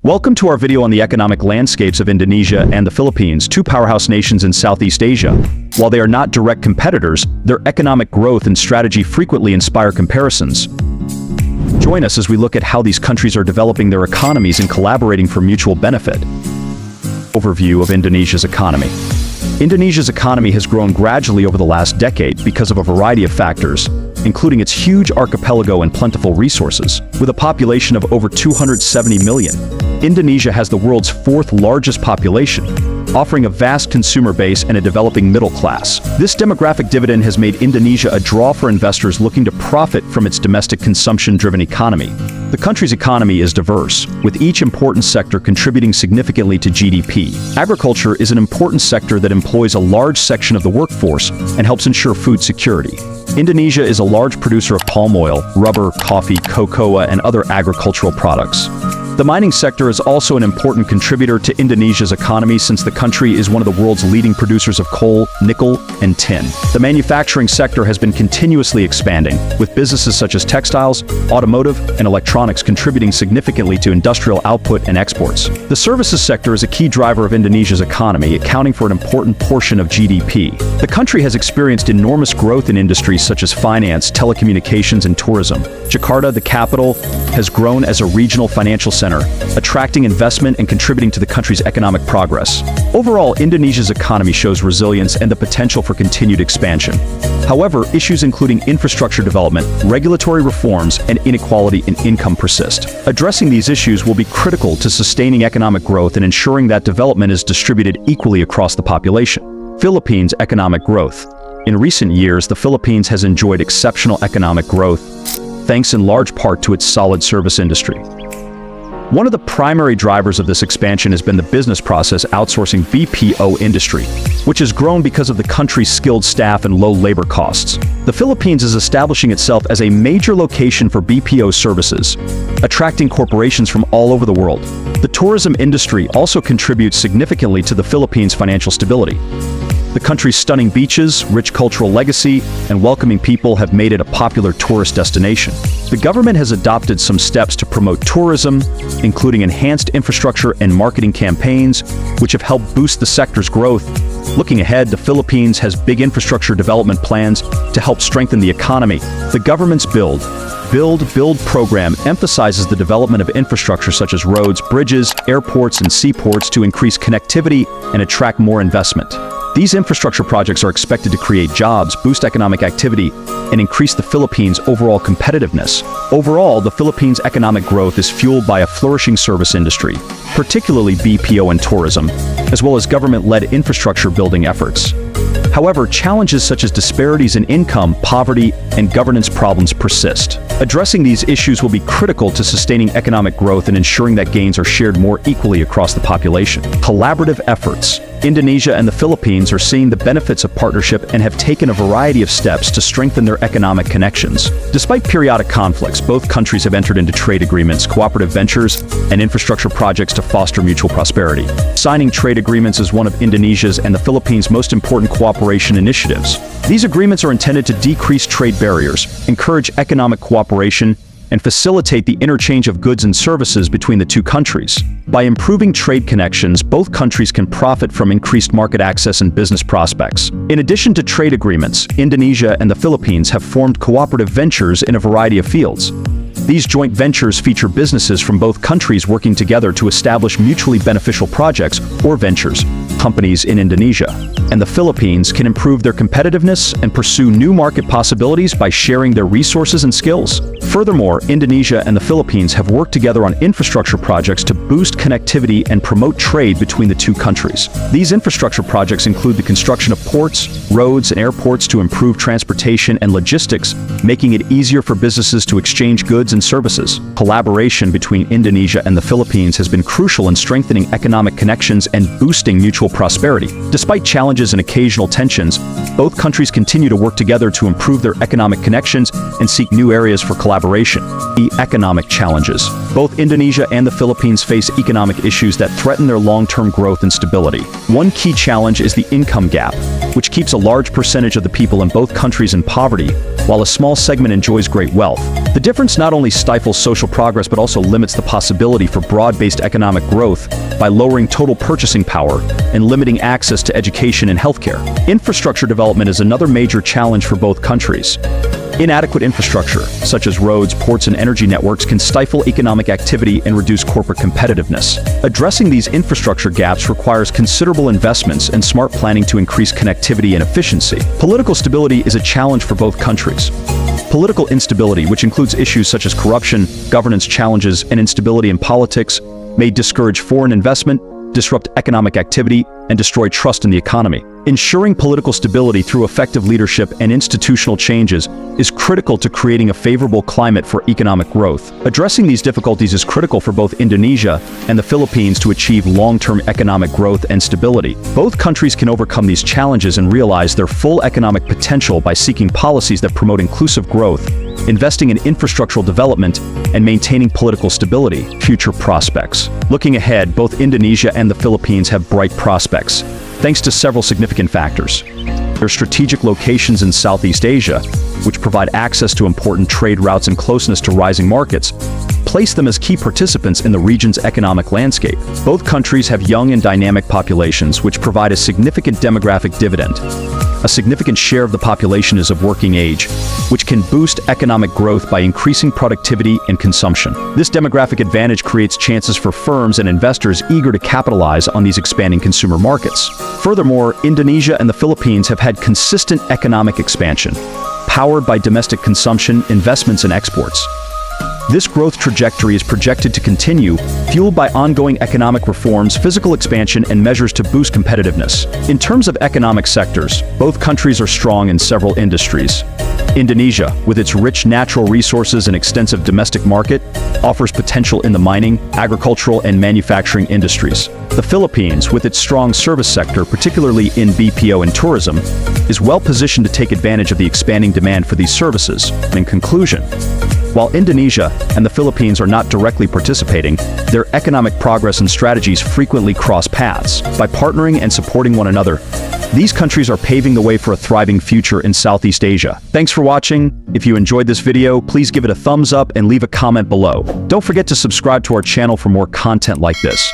Welcome to our video on the economic landscapes of Indonesia and the Philippines, two powerhouse nations in Southeast Asia. While they are not direct competitors, their economic growth and strategy frequently inspire comparisons. Join us as we look at how these countries are developing their economies and collaborating for mutual benefit. Overview of Indonesia's economy. Indonesia's economy has grown gradually over the last decade because of a variety of factors, including its huge archipelago and plentiful resources. With a population of over 270 million, Indonesia has the world's fourth largest population, offering a vast consumer base and a developing middle class. This demographic dividend has made Indonesia a draw for investors looking to profit from its domestic consumption-driven economy. The country's economy is diverse, with each important sector contributing significantly to GDP. Agriculture is an important sector that employs a large section of the workforce and helps ensure food security. Indonesia is a large producer of palm oil, rubber, coffee, cocoa, and other agricultural products. The mining sector is also an important contributor to Indonesia's economy since the country is one of the world's leading producers of coal, nickel, and tin. The manufacturing sector has been continuously expanding, with businesses such as textiles, automotive, and electronics contributing significantly to industrial output and exports. The services sector is a key driver of Indonesia's economy, accounting for an important portion of GDP. The country has experienced enormous growth in industries such as finance, telecommunications, and tourism. Jakarta, the capital, has grown as a regional financial center, attracting investment and contributing to the country's economic progress. Overall, Indonesia's economy shows resilience and the potential for continued expansion. However, issues including infrastructure development, regulatory reforms, and inequality in income persist. Addressing these issues will be critical to sustaining economic growth and ensuring that development is distributed equally across the population. Philippines' economic growth. In recent years, the Philippines has enjoyed exceptional economic growth, thanks in large part to its solid service industry. One of the primary drivers of this expansion has been the business process outsourcing BPO industry, which has grown because of the country's skilled staff and low labor costs. The Philippines is establishing itself as a major location for BPO services, attracting corporations from all over the world. The tourism industry also contributes significantly to the Philippines' financial stability. The country's stunning beaches, rich cultural legacy, and welcoming people have made it a popular tourist destination. The government has adopted some steps to promote tourism, including enhanced infrastructure and marketing campaigns, which have helped boost the sector's growth. Looking ahead, the Philippines has big infrastructure development plans to help strengthen the economy. The government's Build program emphasizes the development of infrastructure such as roads, bridges, airports, and seaports to increase connectivity and attract more investment. These infrastructure projects are expected to create jobs, boost economic activity, and increase the Philippines' overall competitiveness. Overall, the Philippines' economic growth is fueled by a flourishing service industry, particularly BPO and tourism, as well as government-led infrastructure building efforts. However, challenges such as disparities in income, poverty, and governance problems persist. Addressing these issues will be critical to sustaining economic growth and ensuring that gains are shared more equally across the population. Collaborative efforts. Indonesia and the Philippines are seeing the benefits of partnership and have taken a variety of steps to strengthen their economic connections. Despite periodic conflicts, both countries have entered into trade agreements, cooperative ventures, and infrastructure projects to foster mutual prosperity. Signing trade agreements is one of Indonesia's and the Philippines' most important cooperation initiatives. These agreements are intended to decrease trade barriers, encourage economic cooperation, and facilitate the interchange of goods and services between the two countries. By improving trade connections, both countries can profit from increased market access and business prospects. In addition to trade agreements, Indonesia and the Philippines have formed cooperative ventures in a variety of fields. These joint ventures feature businesses from both countries working together to establish mutually beneficial projects or ventures. Companies in Indonesia and the Philippines can improve their competitiveness and pursue new market possibilities by sharing their resources and skills. Furthermore, Indonesia and the Philippines have worked together on infrastructure projects to boost connectivity and promote trade between the two countries. These infrastructure projects include the construction of ports, roads, and airports to improve transportation and logistics, making it easier for businesses to exchange goods and services. Collaboration between Indonesia and the Philippines has been crucial in strengthening economic connections and boosting mutual prosperity. Despite challenges and occasional tensions, both countries continue to work together to improve their economic connections and seek new areas for collaboration. collaboration. The economic challenges. Both Indonesia and the Philippines face economic issues that threaten their long-term growth and stability. One key challenge is the income gap, which keeps a large percentage of the people in both countries in poverty, while a small segment enjoys great wealth. The difference not only stifles social progress but also limits the possibility for broad-based economic growth by lowering total purchasing power and limiting access to education and healthcare. Infrastructure development is another major challenge for both countries. Inadequate infrastructure, such as roads, ports, and energy networks, can stifle economic activity and reduce corporate competitiveness. Addressing these infrastructure gaps requires considerable investments and smart planning to increase connectivity and efficiency. Political stability is a challenge for both countries. Political instability, which includes issues such as corruption, governance challenges, and instability in politics, may discourage foreign investment, disrupt economic activity, and destroy trust in the economy. Ensuring political stability through effective leadership and institutional changes is critical to creating a favorable climate for economic growth. Addressing these difficulties is critical for both Indonesia and the Philippines to achieve long-term economic growth and stability. Both countries can overcome these challenges and realize their full economic potential by seeking policies that promote inclusive growth, investing in infrastructural development, and maintaining political stability. Future prospects. Looking ahead, both Indonesia and the Philippines have bright prospects, thanks to several significant factors. Their strategic locations in Southeast Asia, which provide access to important trade routes and closeness to rising markets, place them as key participants in the region's economic landscape. Both countries have young and dynamic populations, which provide a significant demographic dividend. A significant share of the population is of working age, which can boost economic growth by increasing productivity and consumption. This demographic advantage creates chances for firms and investors eager to capitalize on these expanding consumer markets. Furthermore, Indonesia and the Philippines have had consistent economic expansion, powered by domestic consumption, investments, and exports. This growth trajectory is projected to continue, fueled by ongoing economic reforms, physical expansion, and measures to boost competitiveness. In terms of economic sectors, both countries are strong in several industries. Indonesia, with its rich natural resources and extensive domestic market, offers potential in the mining, agricultural, and manufacturing industries. The Philippines, with its strong service sector, particularly in BPO and tourism, is well positioned to take advantage of the expanding demand for these services. In conclusion, while Indonesia and the Philippines are not directly participating, their economic progress and strategies frequently cross paths. By partnering and supporting one another, these countries are paving the way for a thriving future in Southeast Asia. Thanks for watching. If you enjoyed this video, please give it a thumbs up and leave a comment below. Don't forget to subscribe to our channel for more content like this.